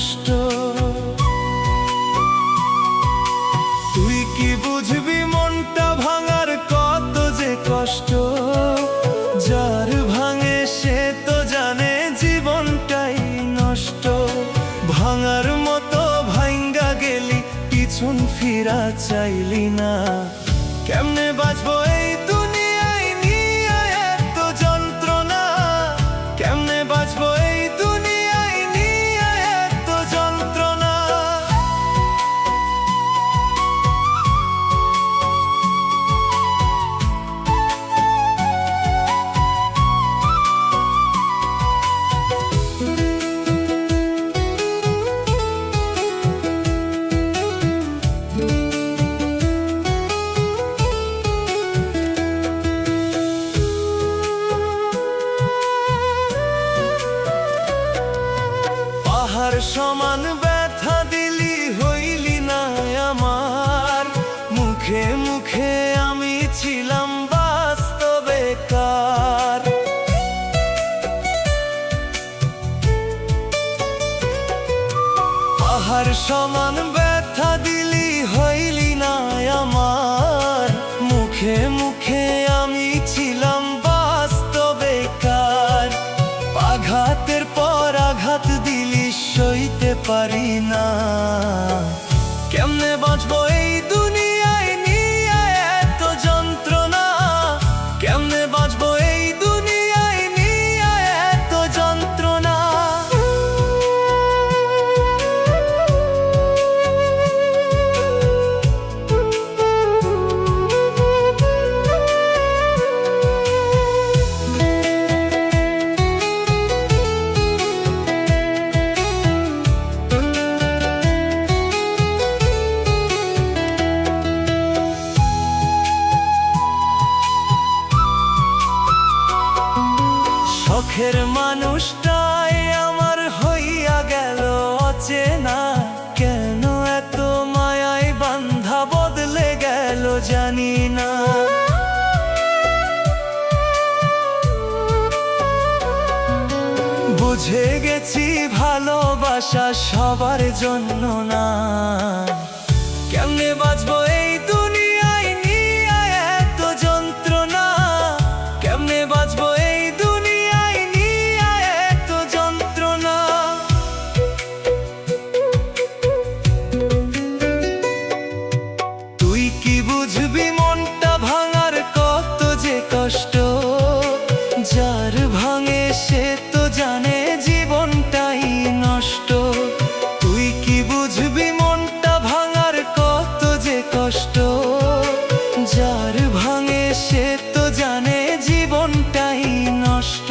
নষ্ট। তুই কি বুঝবি মনটা ভাঙার কত যে কষ্ট, যার ভাঙে সে তো জানে জীবনটাই নষ্ট। ভাঙার মতো ভাঙ্গা গেলি পিছন ফিরা চাইলি না, কেমনে বাঁচবো এই দুনিয়ায় নিয়ে এত যন্ত্রণা, কেমনে বাঁচবো এই দুনিয়ায় নিয়ে এত যন্ত্রণা। পাহাড় সমান ব্যথা দিলি হইলি না আমার, মুখে মুখে আমি ছিলাম বাস্তবেকার। পাহাড় সমান ব্যথা দিলি হইলি না আমার, মুখে মুখে আমি ছিলাম বাস্তবেকার। আঘাতের পর আঘাত দিলি সইতে পারি না, কেমনে বাঁচবো এই দুনিয়ায় নিয়ে এত যন্ত্রণা, কেমনে বাঁচবো এই দুনিয়ায় নিয়ে এত যন্ত্রণা। শখের মানুষটাই আমার হইয়া গেল অচেনা, কেন এত মায়ায় বান্ধা বদলে গেল জানি না। বুঝে গেছি ভালোবাসা সবার জন্য না, কেমনে বাঁচবো এই দুনিয়ায় নিয়ে এত যন্ত্রণা, কেমনে বাঁচবো এই দুনিয়ায় নিয়ে এত যন্ত্রণা। তুই কি বুঝবি মনটা ভাঙার কত যে কষ্ট, যার ভাঙে সে তো জানে জীবনটাই নষ্ট। তুই কি বুঝবি মনটা ভাঙার কত যে কষ্ট, যার ভাঙে সে তো জানে জীবনটাই নষ্ট।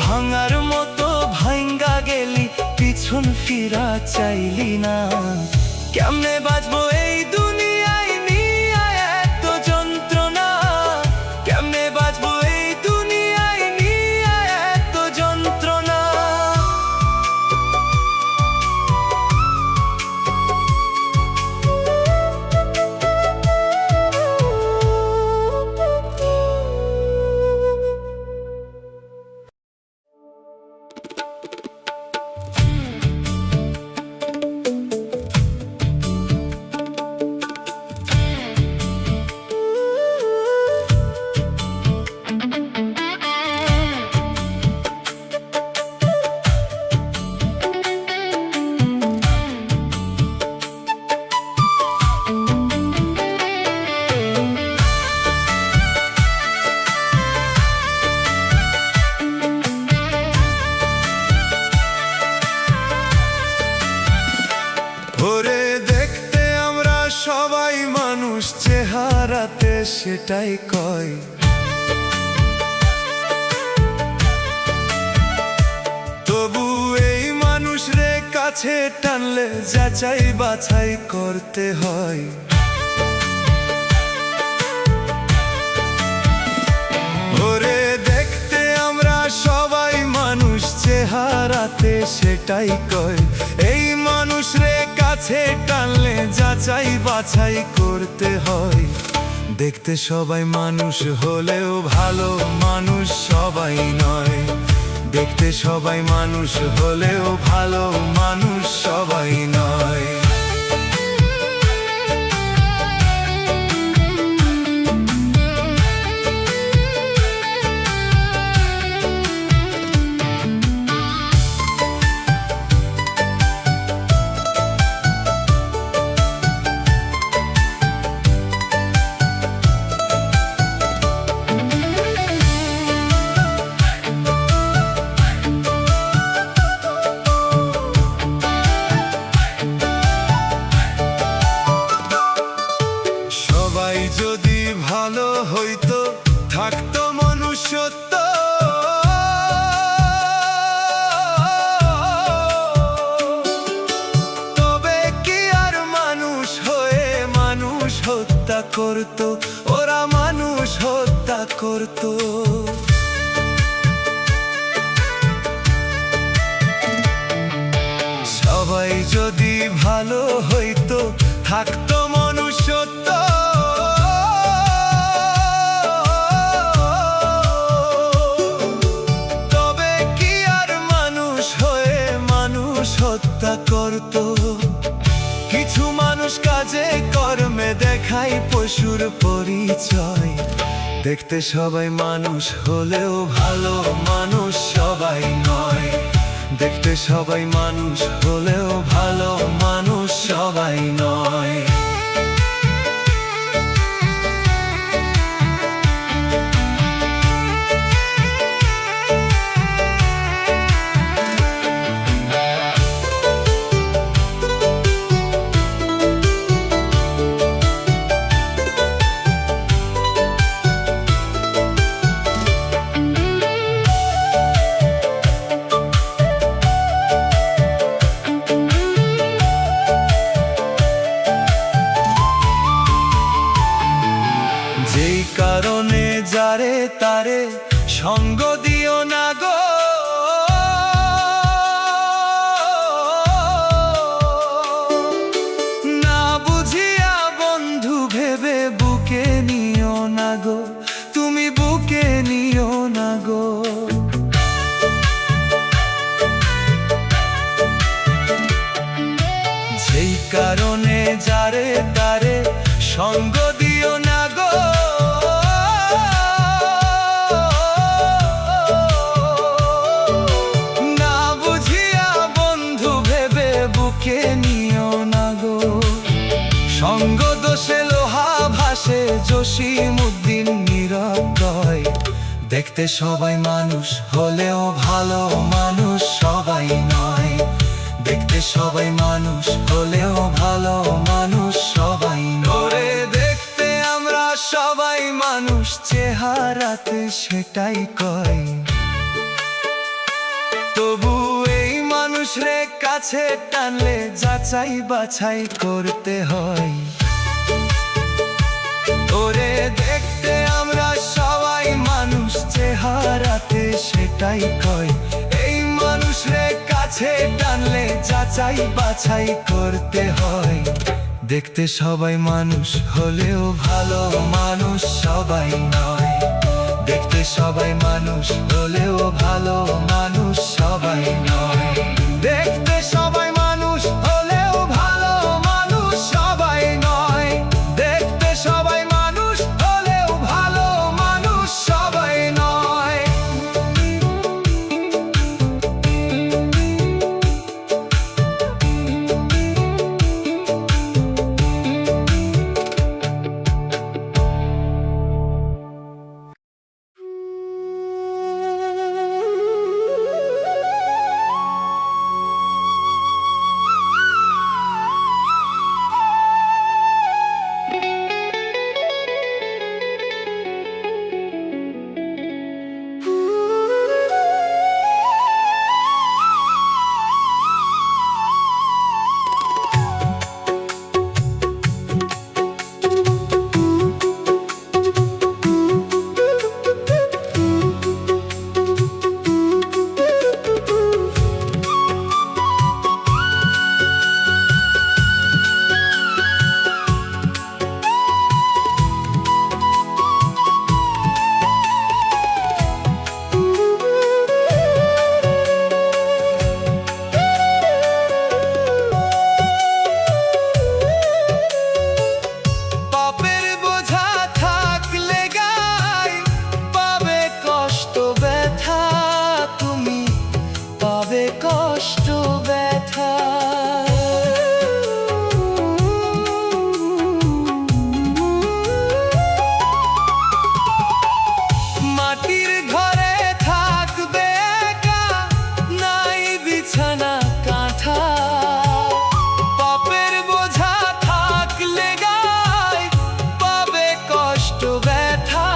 ভাঙার মতো ভাঙ্গা গেলি পিছন ফিরা চাইলি না, কেমনে বাঁচবো এই দুনিয়ায় নিয়ে এত যন্ত্রণা, কেমনে বাঁচবো এই দুনিয়ায় নিয়ে এত যন্ত্রণা। ওরে দেখতে আমরা সবাই মানুষ, চেহারাতে সেটাই কয়, তবু এই মানুষ রে কাছে টানলে যাচাই বাছাই করতে হয়। ওরে দেখতে আমরা সবাই মানুষ, চেহারাতে সেটাই কয়, এই মানুষ রে কাছে টানলে যাচাই বাছাই করতে হয়। দেখতে সবাই মানুষ হলেও ভালো মানুষ সবাই নয়, দেখতে সবাই মানুষ হলেও ভালো মানুষ সবাই নয়। সবাই যদি ভালো হইতো, থাকতো মনুষ্যত্ব, তবে কি আর মানুষ হয়ে মানুষ হত্যা করতো? ওরা মানুষ হত্যা করতো। সবাই যদি ভালো হইতো, থাকতো মনুষ্যত্ব, তবে কি আর মানুষ হয়ে মানুষ হত্যা করতো? কিছু মানুষ কাজে কর্মে দেখায় পশুর পরিচয়। দেখতে সবাই মানুষ হলেও ভালো মানুষ সবাই নয়। দেখতে সবাই মানুষ হলেও ভালো মানুষ সবাই নয়। যেই কারণে যারে তারে সঙ্গ দিও না গো, না বুঝিয়া বন্ধু ভেবে বুকে নিও না গো, তুমি বুকে নিও না গো। যেই কারণে যারে তারে সঙ্গ দিও না গো, না বুঝিয়া বন্ধু ভেবে বুকে নিও না গো। সঙ্গ দোষে লোহা ভাসে জসীমউদ্দিন নীরব কয়। দেখতে সবাই মানুষ হলেও ভালো মানুষ সবাই নয়। দেখতে সবাই মানুষ হলেও ভালো মানুষ সবাই নয়। দেখতে আমরা সবাই মানুষ, চেহারাতে সেটাই কয়। তবু এই মানুষরে কাছে টানলে যাচাই বাছাই করতে হয়। ওরে দেখতে আমরা সবাই মানুষ, চেহারাতে সেটাই কয়। এই মানুষরে কাছে টানলে যাচাই বাছাই করতে হয়। দেখতে সবাই মানুষ হলেও ভালো মানুষ সবাই নয়। দেখতে সবাই মানুষ হলেও ভালো মানুষ সবাই নয়। দেখতে সবাই মানুষ হলেও ভালো মানুষ সবাই নয়। দেখতে সবাই মানুষ হলেও ভালো মানুষ সবাই নয়। কষ্ট ব্যথা। মাটির ঘরে থাকবে একা, নাই বিছানা কাঁথা। পাপের বোঝা থাকলে গায় পাবে কষ্ট ব্যথা।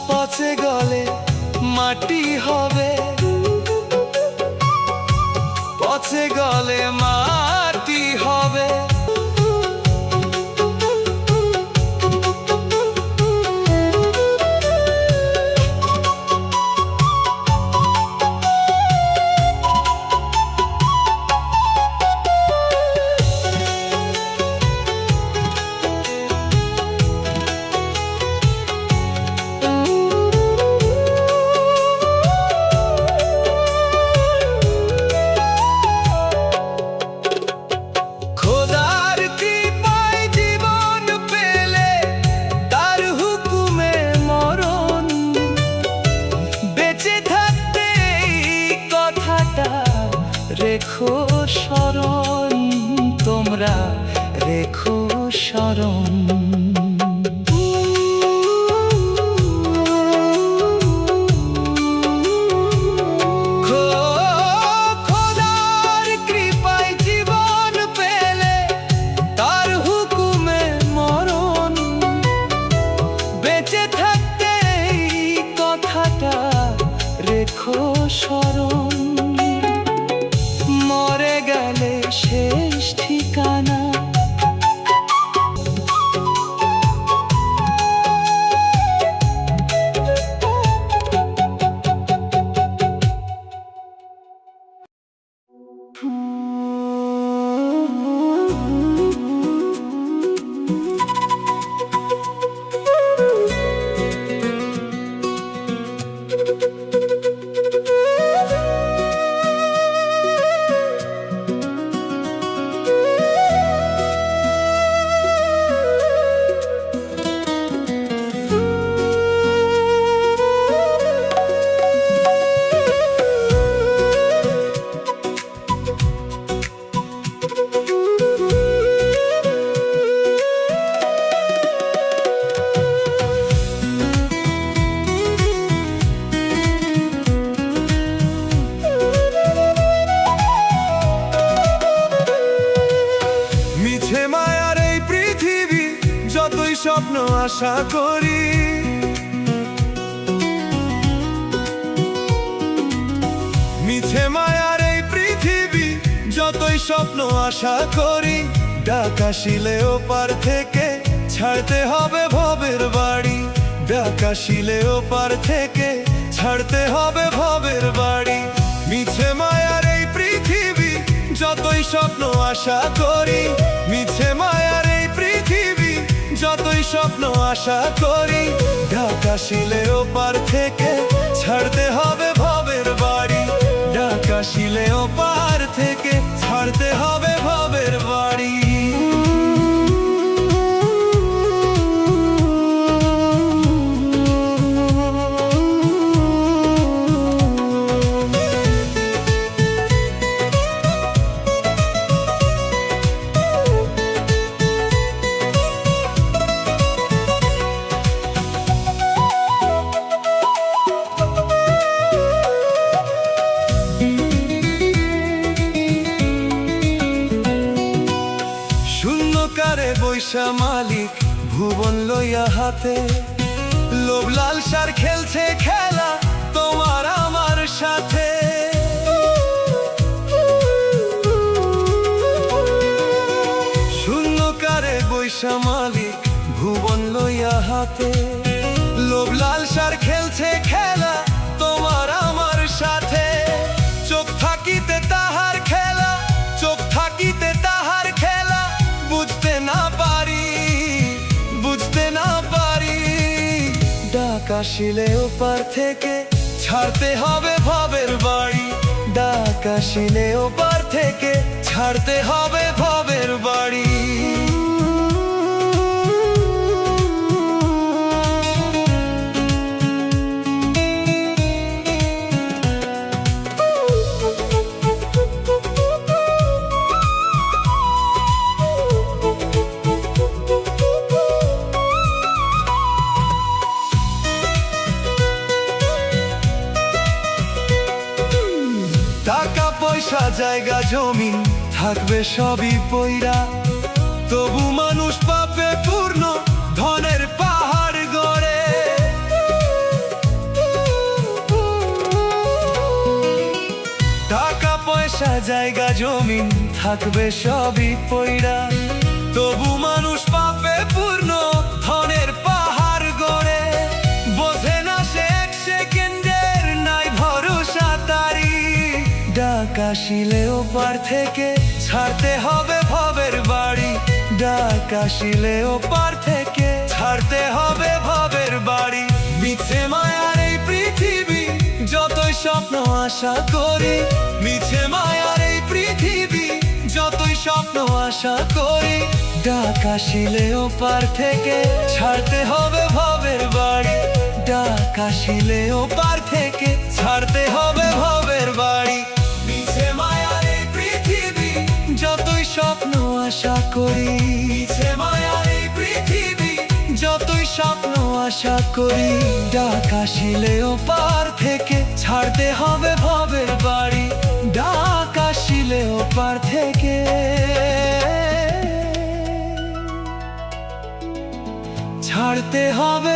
পচে গলে মাটি হবে, পচে গলে মাটি হবে। রেখো স্মরণ, তোমরা রেখো স্মরণ। খোদার কৃপায় জীবন পেলে তার হুকুমে মরণ। বেঁচে থাকতে এই কথাটা রেখো স্মরণ। মরে গেলে শেষ ঠিকানা। স্বপ্ন আশা করি, মিছে মায়ার এই পৃথিবী যতই স্বপ্ন আশা করি। ডাক আসিলে ওপার থেকে ছাড়তে হবে ভবের বাড়ি। ডাক আসিলে ওপার থেকে ছাড়তে হবে ভবের বাড়ি। মিছে মায়ার এই পৃথিবী যতই স্বপ্ন আশা করি। মিছে মায়ার এই পৃথিবী যতই স্বপ্ন আশা করি। ডাক আসিলে ওপার থেকে ছাড়তে হবে ভবের বাড়ি। ডাক আসিলে ওপার থেকে ছাড়তে হবে ভবের বাড়ি। বৈশা মালিক ভুবন লইয়া হাতে, লোভ লালসার খেলছে খেলা তোমার আমার সাথে। শূন্যকারে বৈশা মালিক ভুবন লইয়া হাতে, লোভ লালসার খেলছে খেলা তোমার আমার সাথে। চোখ থাকিতে তাহার খেলা, চোখ থাকিতে তাহার খেলা, বুঝতে না পারি, বুঝতে না পারি। ডাক আসিলে ওপার থেকে ছাড়তে হবে ভবের বাড়ি। ডাক আসিলে ওপার থেকে ছাড়তে হবে ভবের বাড়ি। পয়সা জায়গা জমি থাকবে সবই পইরা, তবু মানুষ পাবে পূর্ণ ধনের পাহাড় গড়ে। টাকা পয়সা জায়গা জমি থাকবে সবই পইরা, তবু মানুষ পাবে পূর্ণ ধনের পাহাড় গড়ে। বোঝে না সে এক সেকেন্ডের নাই ভরসা তারি, ডাক আসিলে ওপার থেকে ছাড়তে হবে ভবের বাড়ি, ডাক আসিলে ওপার থেকে ছাড়তে হবে ভবের বাড়ি। মিছে মায়ার এই পৃথিবী যতই স্বপ্ন আশা করি, মিছে মায়ার এই পৃথিবী যতই স্বপ্ন আশা করি, ডাক আসিলে ওপার থেকে ছাড়তে হবে ভবের বাড়ি, ডাক আসিলে ওপার থেকে ছাড়তে হবে ভবের বাড়ি। মিছে মায়ার এই পৃথিবী যতই স্বপ্ন আশা করি, মিছে মায়ার এই পৃথিবী যতই স্বপ্ন আশা করি, ডাক আসিলে ওপার থেকে ছাড়তে হবে ভবের বাড়ি, ডাক আসিলে ওপার থেকে ছাড়তে হবে